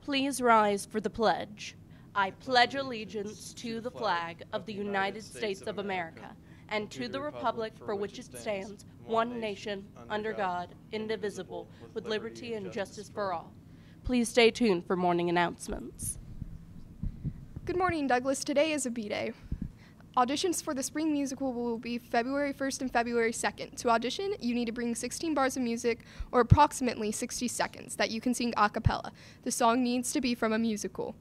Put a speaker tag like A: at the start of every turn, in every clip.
A: Please rise for the pledge. I pledge allegiance to the flag of the United States of America and to the republic for which it stands, one nation, under God, indivisible, with liberty and justice for all. Please stay tuned for morning announcements.
B: Good morning, Douglas. Today is a B-Day. Auditions for the spring musical will be February 1st and February 2nd. To audition, you need to bring 16 bars of music, or approximately 60 seconds, that you can sing a cappella. The song needs to be from a musical.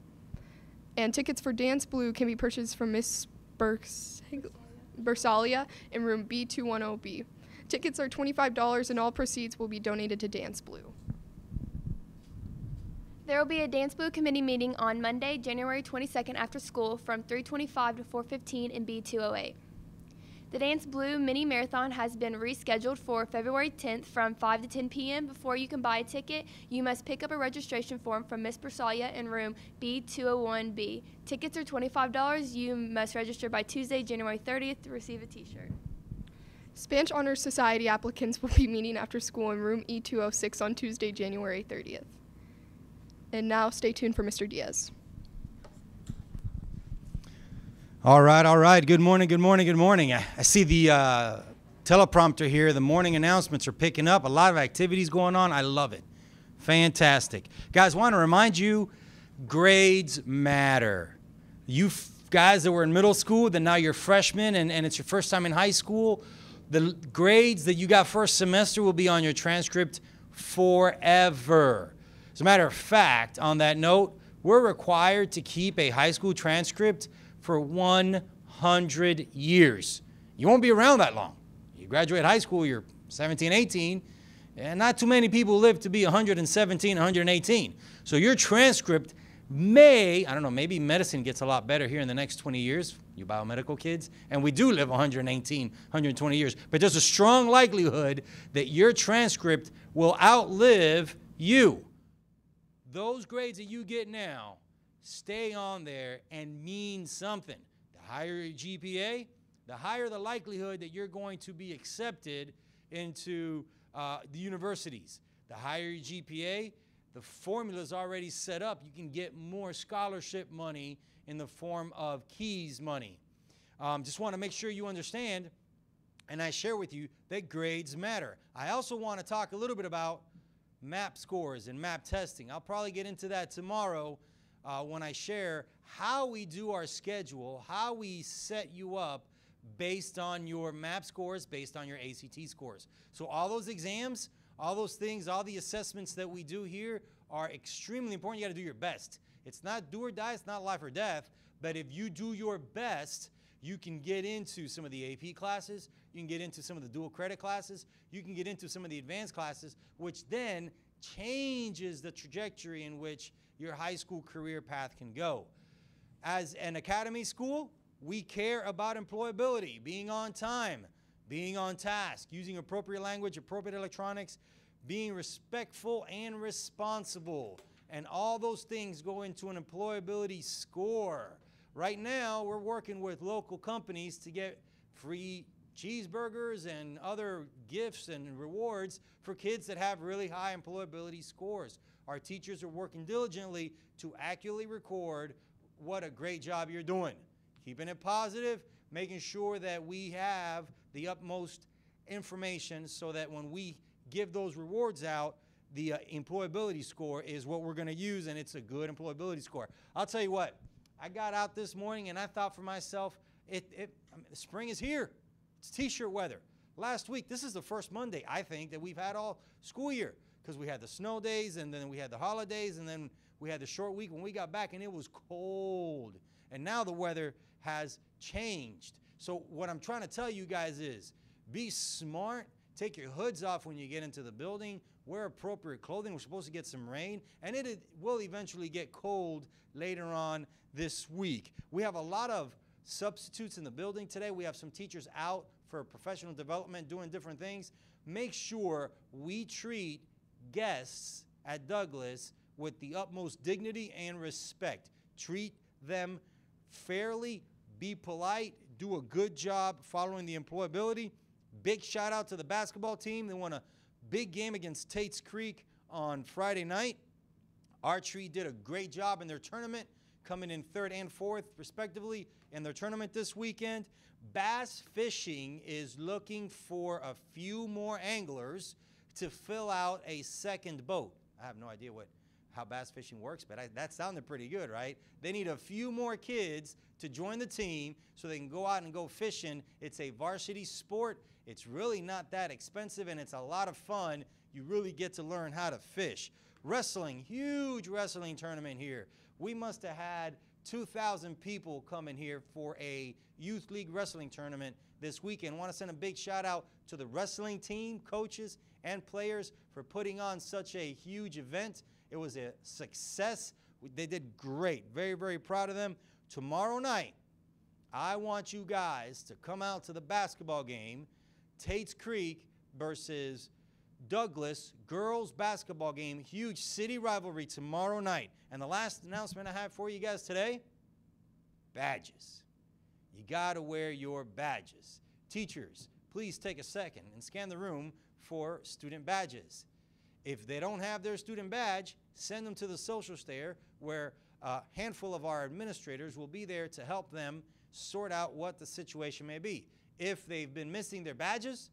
B: And tickets for Dance Blue can be purchased from Miss Bersalia in room B210B. Tickets are $25 and all proceeds will be donated to Dance Blue.
C: There will be a Dance Blue committee meeting on Monday, January 22nd after school from 3:25 to 4:15 in B208. The Dance Blue mini marathon has been rescheduled for February 10th from 5 to 10 p.m. Before you can buy a ticket, you must pick up a registration form from Miss Bersalia in room B201B. Tickets are $25. You must register by Tuesday, January 30th to receive a t-shirt.
B: Spanish Honor Society applicants will be meeting after school in room E206 on Tuesday, January 30th. And now stay tuned for Mr. Diaz.
D: All right. Good morning. I see the teleprompter here. The morning announcements are picking up. A lot of activities going on. I love it. Fantastic. Guys, want to remind you, grades matter. You guys that were in middle school, then now you're freshmen and it's your first time in high school, the grades that you got first semester will be on your transcript forever. As a matter of fact, on that note, we're required to keep a high school transcript for 100 years. You won't be around that long. You graduate high school, you're 17, 18, and not too many people live to be 117, 118. So your transcript may, I don't know, maybe medicine gets a lot better here in the next 20 years, you biomedical kids, and we do live 118, 120 years. But there's a strong likelihood that your transcript will outlive you. Those grades that you get now stay on there and mean something. The higher your GPA, the higher the likelihood that you're going to be accepted into the universities. The higher your GPA, the formula is already set up. You can get more scholarship money in the form of KEYS money. Just want to make sure you understand, and I share with you, that grades matter. I also want to talk a little bit about MAP scores and MAP testing. I'll probably get into that tomorrow when I share how we do our schedule, how we set you up based on your MAP scores, based on your ACT scores. So all those exams, all those things, all the assessments that we do here are extremely important. You got to do your best. It's not do or die, it's not life or death, but if you do your best, you can get into some of the AP classes, you can get into some of the dual credit classes, you can get into some of the advanced classes, which then changes the trajectory in which your high school career path can go. As an academy school, we care about employability, being on time, being on task, using appropriate language, appropriate electronics, being respectful and responsible. And all those things go into an employability score. Right now, we're working with local companies to get free cheeseburgers and other gifts and rewards for kids that have really high employability scores. Our teachers are working diligently to accurately record what a great job you're doing. Keeping it positive, making sure that we have the utmost information so that when we give those rewards out, the employability score is what we're going to use, and it's a good employability score. I'll tell you what, I got out this morning and I thought for myself, spring is here. It's t-shirt weather. Last week, this is the first Monday, I think, that we've had all school year because we had the snow days and then we had the holidays and then we had the short week when we got back and it was cold. And now the weather has changed. So what I'm trying to tell you guys is be smart. Take your hoods off when you get into the building. Wear appropriate clothing. We're supposed to get some rain, and it will eventually get cold later on this week. We have a lot of substitutes in the building today. We have some teachers out for professional development, doing different things. Make sure we treat guests at Douglas with the utmost dignity and respect. Treat them fairly, be polite, do a good job following the employability. Big shout out to the basketball team. They won a big game against Tate's Creek on Friday night. Archery did a great job in their tournament, coming in 3rd and 4th, respectively, in their tournament this weekend. Bass fishing is looking for a few more anglers to fill out a second boat. I have no idea how bass fishing works, but that sounded pretty good, right? They need a few more kids to join the team so they can go out and go fishing. It's a varsity sport. It's really not that expensive, and it's a lot of fun. You really get to learn how to fish. Wrestling, huge wrestling tournament here. We must have had 2,000 people coming here for a youth league wrestling tournament this weekend. I want to send a big shout out to the wrestling team, coaches, and players for putting on such a huge event. It was a success. They did great. Very, very proud of them. Tomorrow night, I want you guys to come out to the basketball game, Tate's Creek versus Douglas girls basketball game, huge city rivalry tomorrow night. And the last announcement I have for you guys today, badges. You got to wear your badges. Teachers, please take a second and scan the room for student badges. If they don't have their student badge, send them to the social stair where a handful of our administrators will be there to help them sort out what the situation may be. If they've been missing their badges,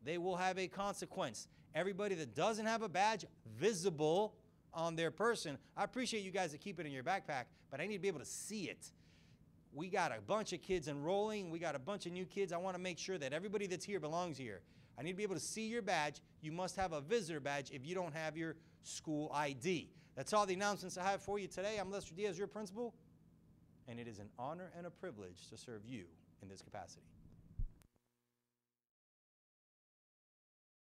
D: they will have a consequence. Everybody that doesn't have a badge visible on their person, I appreciate you guys that keep it in your backpack, but I need to be able to see it. We got a bunch of kids enrolling. We got a bunch of new kids. I want to make sure that everybody that's here belongs here. I need to be able to see your badge. You must have a visitor badge if you don't have your school ID. That's all the announcements I have for you today. I'm Lester Diaz, your principal, and it is an honor and a privilege to serve you in this capacity.